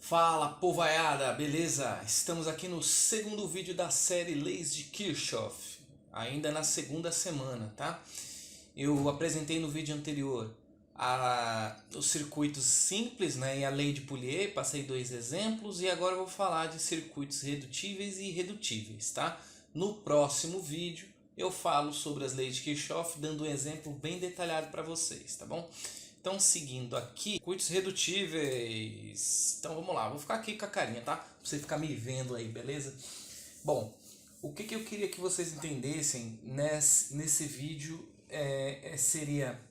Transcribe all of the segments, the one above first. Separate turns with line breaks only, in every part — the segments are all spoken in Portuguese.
Fala, povaiada, beleza? Estamos aqui no segundo vídeo da série Leis de Kirchhoff, ainda na segunda semana, tá? Eu apresentei no vídeo anterior os circuitos simples, né, e a lei de Poulier, passei dois exemplos e agora eu vou falar de circuitos redutíveis e irredutíveis, tá? No próximo vídeo eu falo sobre as leis de Kirchhoff, dando um exemplo bem detalhado para vocês, tá bom? Então, seguindo aqui, circuitos redutíveis. Então, vamos lá, vou ficar aqui com a carinha, tá? Pra você ficar me vendo aí, beleza? Bom, o que eu queria que vocês entendessem nesse vídeo seria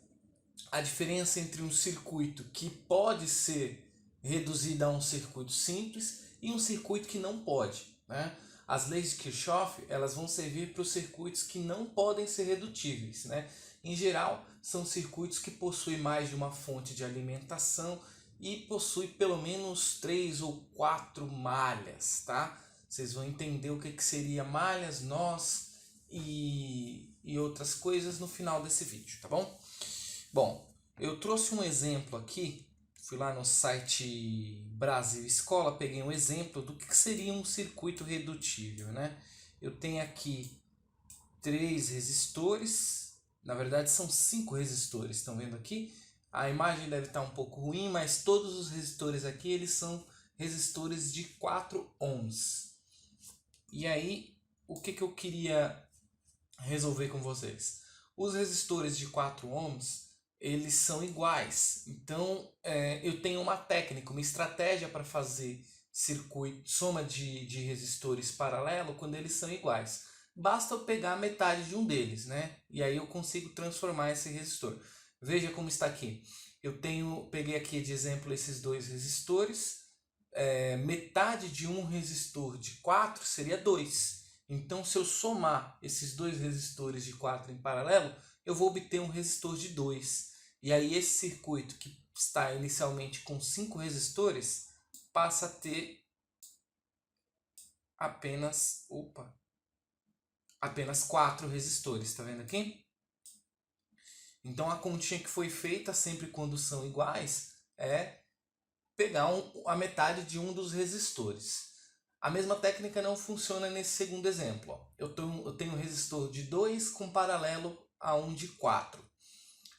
a diferença entre um circuito que pode ser reduzido a um circuito simples e um circuito que não pode, né? As leis de Kirchhoff, elas vão servir para os circuitos que não podem ser redutíveis, né? Em geral, são circuitos que possuem mais de uma fonte de alimentação e possuem pelo menos 3 ou 4 malhas, tá? Vocês vão entender o que seria malhas, nós e outras coisas no final desse vídeo, tá bom? Bom, eu trouxe um exemplo aqui, fui lá no site Brasil Escola, peguei um exemplo do que seria um circuito redutível, né? Eu tenho aqui 3 resistores, na verdade são 5 resistores, estão vendo aqui? A imagem deve estar um pouco ruim, mas todos os resistores aqui eles são resistores de 4 ohms. E aí, o que eu queria resolver com vocês? Os resistores de 4 ohms, eles são iguais. Então, eu tenho uma técnica, uma estratégia para fazer soma de resistores paralelo quando eles são iguais. Basta eu pegar metade de um deles, né? E aí eu consigo transformar esse resistor. Veja como está aqui. Peguei aqui de exemplo esses dois resistores. Metade de um resistor de 4 seria 2. Então, se eu somar esses dois resistores de 4 em paralelo, eu vou obter um resistor de 2. E aí esse circuito que está inicialmente com 5 resistores passa a ter apenas 4 resistores, está vendo aqui? Então a continha que foi feita sempre quando são iguais é pegar a metade de um dos resistores. A mesma técnica não funciona nesse segundo exemplo. Ó. Eu tenho um resistor de 2 com paralelo a um de 4.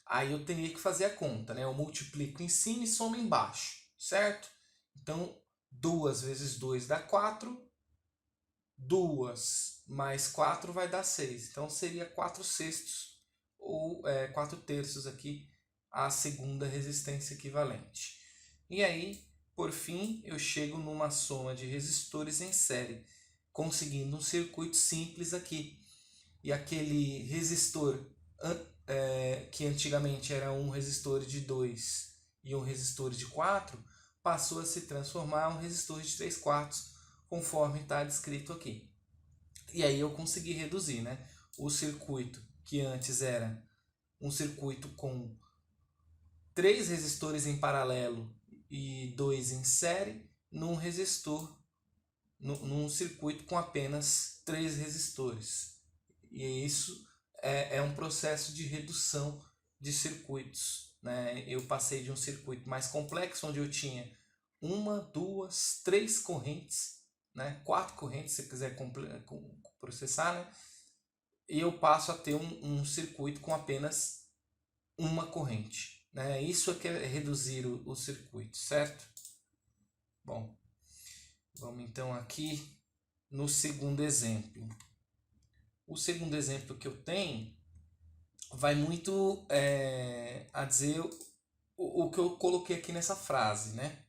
Aí eu teria que fazer a conta, né? Eu multiplico em cima e somo embaixo, certo? Então, 2 vezes 2 dá 4. 2 mais 4 vai dar 6. Então, seria 4 sextos ou 4 terços aqui a segunda resistência equivalente. E aí, por fim, eu chego numa soma de resistores em série, conseguindo um circuito simples aqui. E aquele resistor que antigamente era um resistor de 2 e um resistor de 4, passou a se transformar em um resistor de 3 quartos, conforme está descrito aqui. E aí eu consegui reduzir, né? O circuito que antes era um circuito com 3 resistores em paralelo e 2 em série, num circuito com apenas 3 resistores. E isso é um processo de redução de circuitos, né? Eu passei de um circuito mais complexo, onde eu tinha 1, 2, 3 correntes, né? 4 correntes, se quiser processar, né? E eu passo a ter um circuito com apenas uma corrente, né? Isso é que é reduzir o circuito, certo? Bom, vamos então aqui no segundo exemplo. O segundo exemplo que eu tenho vai muito a dizer o que eu coloquei aqui nessa frase, né?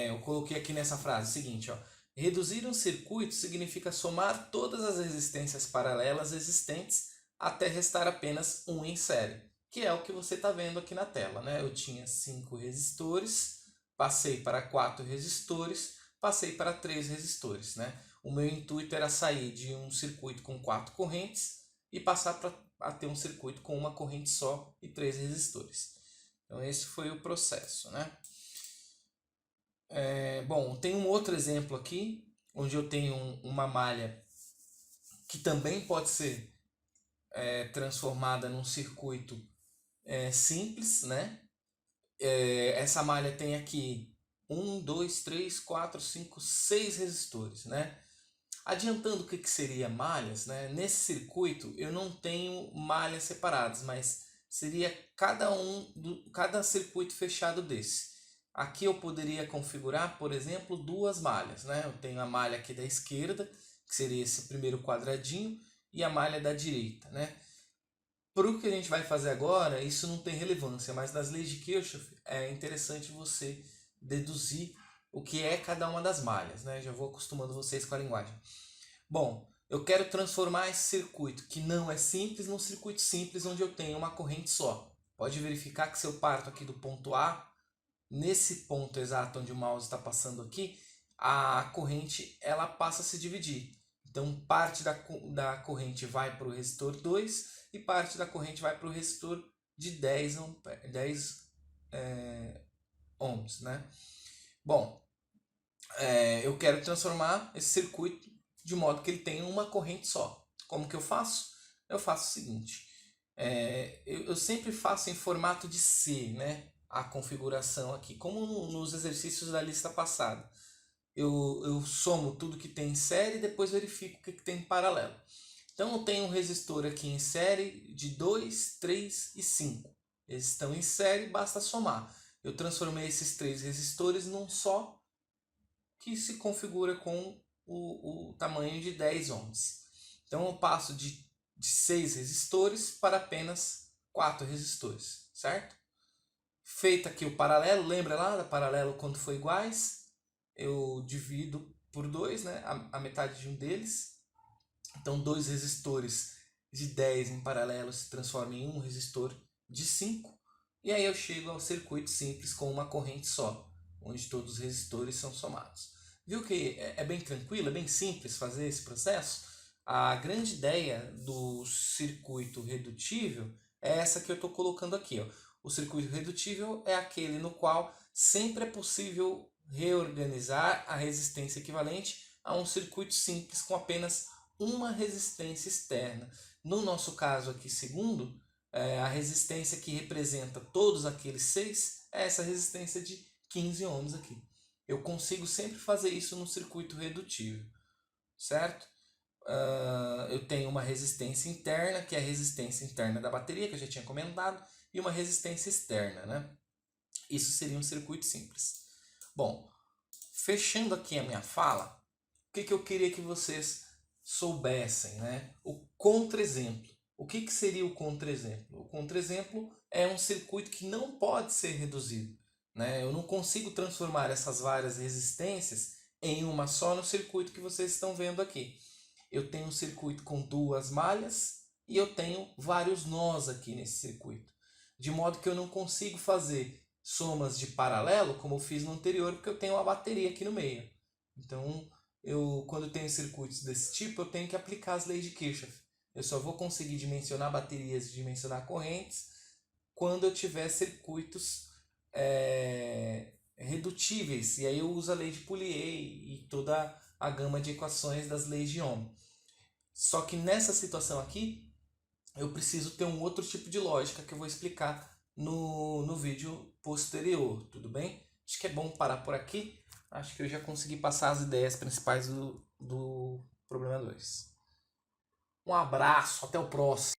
Eu coloquei aqui nessa frase o seguinte, ó. Reduzir um circuito significa somar todas as resistências paralelas existentes até restar apenas um em série, que é o que você está vendo aqui na tela, né? Eu tinha 5 resistores, passei para 4 resistores, passei para 3 resistores, né? O meu intuito era sair de um circuito com 4 correntes e passar a ter um circuito com uma corrente só e 3 resistores. Então esse foi o processo, né? Bom, tem um outro exemplo aqui, onde eu tenho uma malha que também pode ser transformada num circuito simples, né? Essa malha tem aqui 1, 2, 3, 4, 5, 6 resistores, né? Adiantando o que seria malhas, né? Nesse circuito eu não tenho malhas separadas, mas seria cada circuito fechado desse. Aqui eu poderia configurar, por exemplo, duas malhas, né? Eu tenho a malha aqui da esquerda, que seria esse primeiro quadradinho, e a malha da direita, né? Para o que a gente vai fazer agora, isso não tem relevância, mas nas leis de Kirchhoff é interessante você deduzir o que é cada uma das malhas, né? Já vou acostumando vocês com a linguagem. Bom, eu quero transformar esse circuito, que não é simples, num circuito simples onde eu tenho uma corrente só. Pode verificar que se eu parto aqui do ponto A, nesse ponto exato onde o mouse está passando aqui, a corrente ela passa a se dividir. Então parte da corrente vai para o resistor 2 e parte da corrente vai para o resistor de 10 ohms, né? Bom, eu quero transformar esse circuito de modo que ele tenha uma corrente só. Como que eu faço? Eu faço o seguinte, eu sempre faço em formato de C, né? A configuração aqui, como nos exercícios da lista passada. Eu somo tudo que tem em série e depois verifico o que tem em paralelo. Então eu tenho um resistor aqui em série de 2, 3 e 5. Eles estão em série, basta somar. Eu transformei esses três resistores num só, que se configura com o tamanho de 10 ohms. Então eu passo de 6 resistores para apenas 4 resistores, certo? Feito aqui o paralelo, lembra lá da paralelo quando foi iguais? Eu divido por 2, né, a metade de um deles. Então, dois resistores de 10 em paralelo se transformam em um resistor de 5. E aí eu chego ao circuito simples com uma corrente só, onde todos os resistores são somados. Viu que é bem tranquilo, é bem simples fazer esse processo? A grande ideia do circuito redutível é essa que eu estou colocando aqui. Ó. O circuito redutível é aquele no qual sempre é possível reorganizar a resistência equivalente a um circuito simples com apenas uma resistência externa. No nosso caso aqui, segundo, a resistência que representa todos aqueles 6 é essa resistência de 15 ohms aqui. Eu consigo sempre fazer isso no circuito redutível, certo? Eu tenho uma resistência interna, que é a resistência interna da bateria, que eu já tinha comentado, e uma resistência externa, né? Isso seria um circuito simples. Bom, fechando aqui a minha fala, o que eu queria que vocês soubessem, né? O contra-exemplo. O que seria o contra-exemplo? O contra-exemplo é um circuito que não pode ser reduzido, né? Eu não consigo transformar essas várias resistências em uma só no circuito que vocês estão vendo aqui. Eu tenho um circuito com duas malhas e eu tenho vários nós aqui nesse circuito. De modo que eu não consigo fazer somas de paralelo, como eu fiz no anterior, porque eu tenho uma bateria aqui no meio. Então, quando eu tenho circuitos desse tipo, eu tenho que aplicar as leis de Kirchhoff. Eu só vou conseguir dimensionar baterias e dimensionar correntes quando eu tiver circuitos redutíveis. E aí eu uso a lei de Poulier e toda a gama de equações das leis de Ohm. Só que nessa situação aqui, eu preciso ter um outro tipo de lógica que eu vou explicar no vídeo posterior, tudo bem? Acho que é bom parar por aqui. Acho que eu já consegui passar as ideias principais do problema 2. Um abraço, até o próximo.